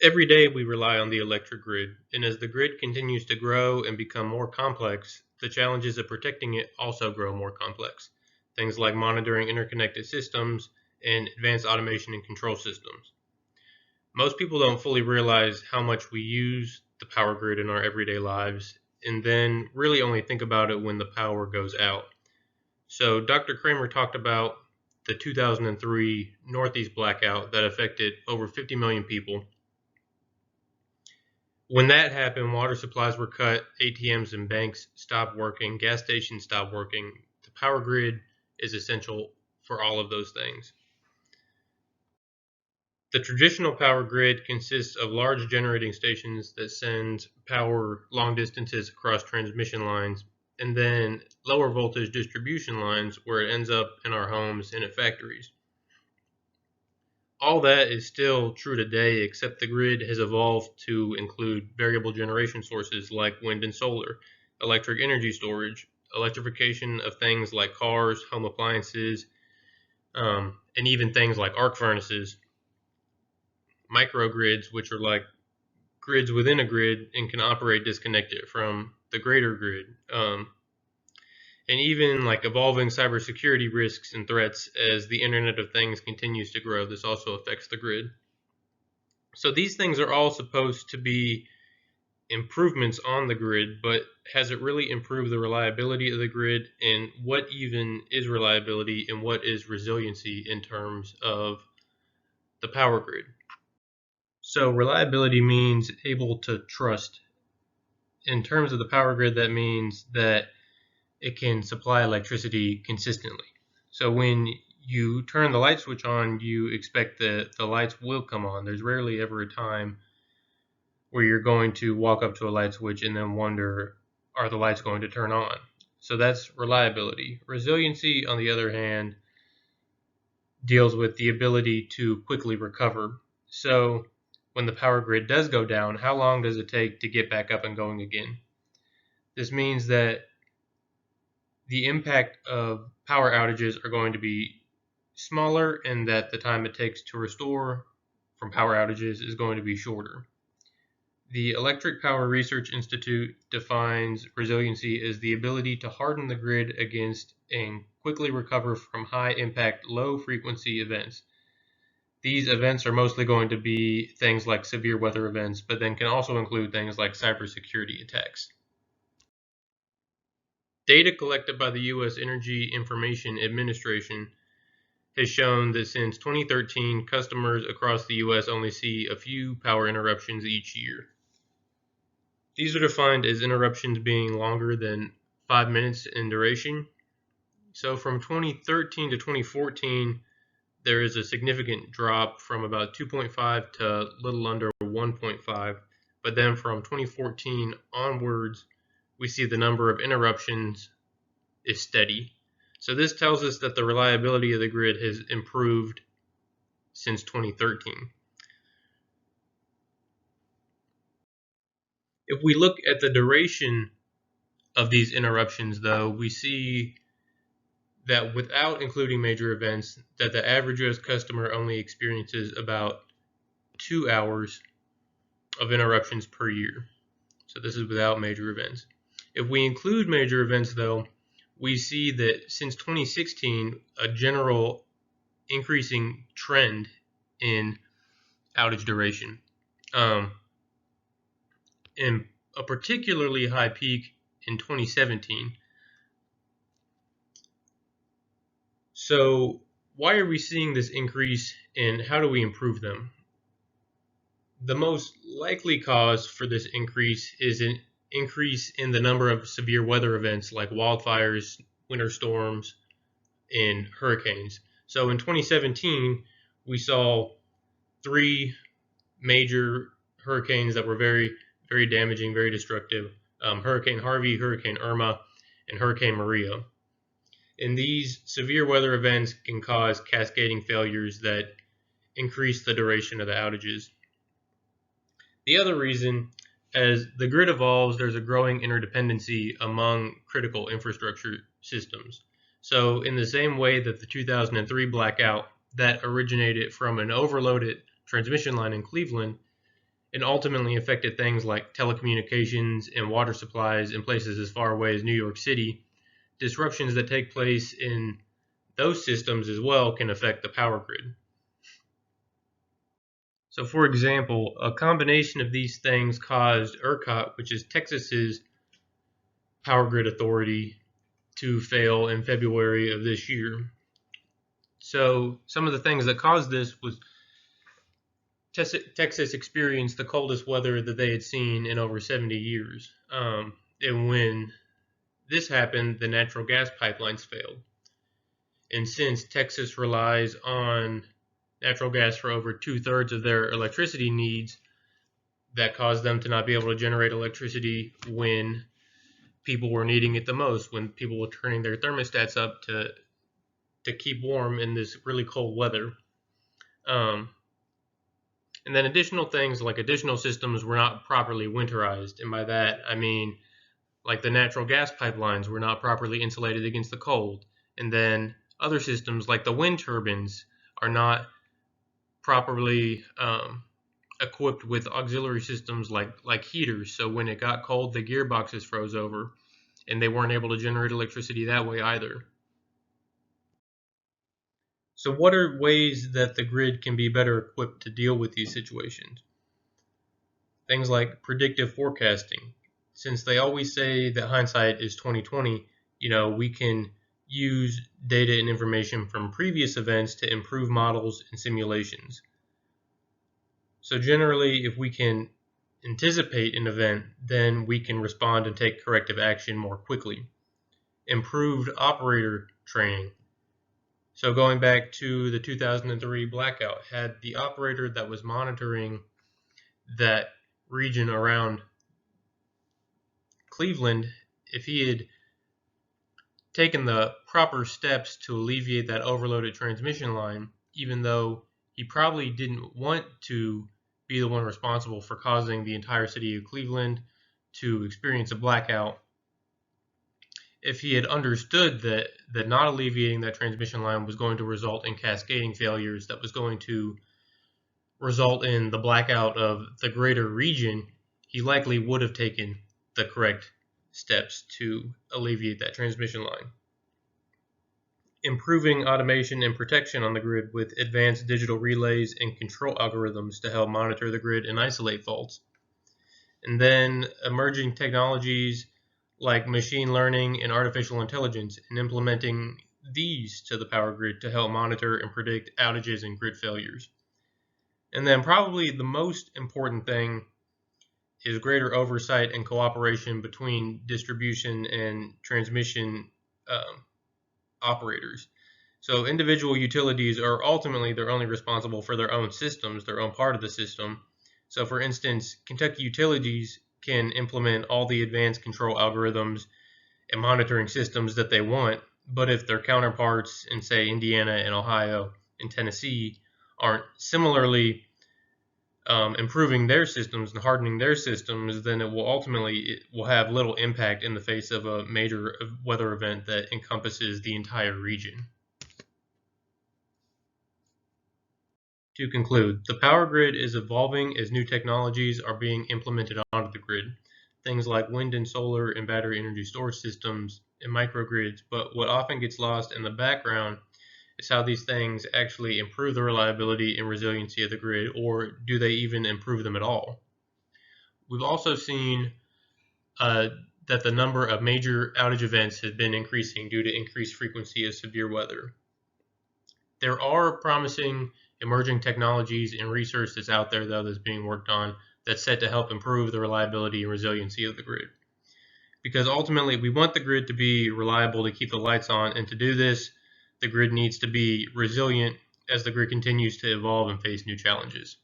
Every day we rely on the electric grid, and as the grid continues to grow and become more complex, the challenges of protecting it also grow more complex. Things like monitoring interconnected systems and advanced automation and control systems. Most people don't fully realize how much we use the power grid in our everyday lives, and then really only think about it when the power goes out. So, Dr. Kramer talked about the 2003 Northeast blackout that affected over 50 million people. When that happened, water supplies were cut, ATMs and banks stopped working, gas stations stopped working. The power grid is essential for all of those things. The traditional power grid consists of large generating stations that send power long distances across transmission lines, and then lower voltage distribution lines where it ends up in our homes and at factories. All that is still true today, except the grid has evolved to include variable generation sources like wind and solar, electric energy storage, electrification of things like cars, home appliances, and even things like arc furnaces, microgrids, which are like grids within a grid and can operate disconnected from the greater grid. And even like evolving cybersecurity risks and threats as the Internet of Things continues to grow. This also affects the grid. So these things are all supposed to be improvements on the grid, but has it really improved the reliability of the grid? And what even is reliability and what is resiliency in terms of the power grid? So reliability means able to trust. In terms of the power grid, that means that it can supply electricity consistently. So when you turn the light switch on, you expect that the lights will come on. There's rarely ever a time where you're going to walk up to a light switch and then wonder, are the lights going to turn on? So that's reliability. Resiliency, on the other hand, deals with the ability to quickly recover. So when the power grid does go down, how long does it take to get back up and going again? This means that the impact of power outages are going to be smaller and that the time it takes to restore from power outages is going to be shorter. The Electric Power Research Institute defines resiliency as the ability to harden the grid against and quickly recover from high impact, low frequency events. These events are mostly going to be things like severe weather events, but then can also include things like cybersecurity attacks. Data collected by the U.S. Energy Information Administration has shown that since 2013, customers across the U.S. only see a few power interruptions each year. These are defined as interruptions being longer than 5 minutes in duration. So from 2013 to 2014, there is a significant drop from about 2.5 to a little under 1.5. But then from 2014 onwards, we see the number of interruptions is steady. So this tells us that the reliability of the grid has improved since 2013. If we look at the duration of these interruptions, though, we see that without including major events, that the average US customer only experiences about 2 hours of interruptions per year. So this is without major events. If we include major events, though, we see that since 2016, a general increasing trend in outage duration, and a particularly high peak in 2017. So why are we seeing this increase and how do we improve them? The most likely cause for this increase is an increase in the number of severe weather events like wildfires, winter storms, and hurricanes. So in 2017, we saw three major hurricanes that were very, very damaging, very destructive. Hurricane Harvey, Hurricane Irma, and Hurricane Maria. And these severe weather events can cause cascading failures that increase the duration of the outages. The other reason, as the grid evolves, there's a growing interdependency among critical infrastructure systems. So in the same way that the 2003 blackout that originated from an overloaded transmission line in Cleveland and ultimately affected things like telecommunications and water supplies in places as far away as New York City. Disruptions that take place in those systems as well can affect the power grid. So, for example, a combination of these things caused ERCOT, which is Texas's power grid authority, to fail in February of this year. So, some of the things that caused this was Texas experienced the coldest weather that they had seen in over 70 years. And when this happened, the natural gas pipelines failed. And since Texas relies on natural gas for over 2/3 of their electricity needs, that caused them to not be able to generate electricity when people were needing it the most, when people were turning their thermostats up to keep warm in this really cold weather. And then additional things like additional systems were not properly winterized. And by that, I mean like the natural gas pipelines were not properly insulated against the cold. And then other systems like the wind turbines are not properly equipped with auxiliary systems like heaters. So when it got cold, the gearboxes froze over, and they weren't able to generate electricity that way either. So what are ways that the grid can be better equipped to deal with these situations? Things like predictive forecasting. Since they always say that hindsight is 2020, we can use data and information from previous events to improve models and simulations. So generally, if we can anticipate an event, then we can respond and take corrective action more quickly. Improved operator training. So going back to the 2003 blackout, had the operator that was monitoring that region around Cleveland, if he had taken the proper steps to alleviate that overloaded transmission line, even though he probably didn't want to be the one responsible for causing the entire city of Cleveland to experience a blackout, if he had understood that not alleviating that transmission line was going to result in cascading failures, that was going to result in the blackout of the greater region, he likely would have taken the correct steps to alleviate that transmission line. Improving automation and protection on the grid with advanced digital relays and control algorithms to help monitor the grid and isolate faults. And then emerging technologies like machine learning and artificial intelligence, and implementing these to the power grid to help monitor and predict outages and grid failures. And then probably the most important thing is greater oversight and cooperation between distribution and transmission operators. So individual utilities are ultimately they're only responsible for their own systems, their own part of the system. So for instance, Kentucky Utilities can implement all the advanced control algorithms and monitoring systems that they want, but if their counterparts in, say, Indiana and Ohio and Tennessee aren't similarly improving their systems and hardening their systems, then it will have little impact in the face of a major weather event that encompasses the entire region. To conclude, the power grid is evolving as new technologies are being implemented onto the grid, things like wind and solar and battery energy storage systems and microgrids, but what often gets lost in the background is how these things actually improve the reliability and resiliency of the grid, or do they even improve them at all? We've also seen that the number of major outage events has been increasing due to increased frequency of severe weather. There are promising emerging technologies and research that's out there, though, that's being worked on that's set to help improve the reliability and resiliency of the grid. Because ultimately, we want the grid to be reliable to keep the lights on, and to do this, the grid needs to be resilient as the grid continues to evolve and face new challenges.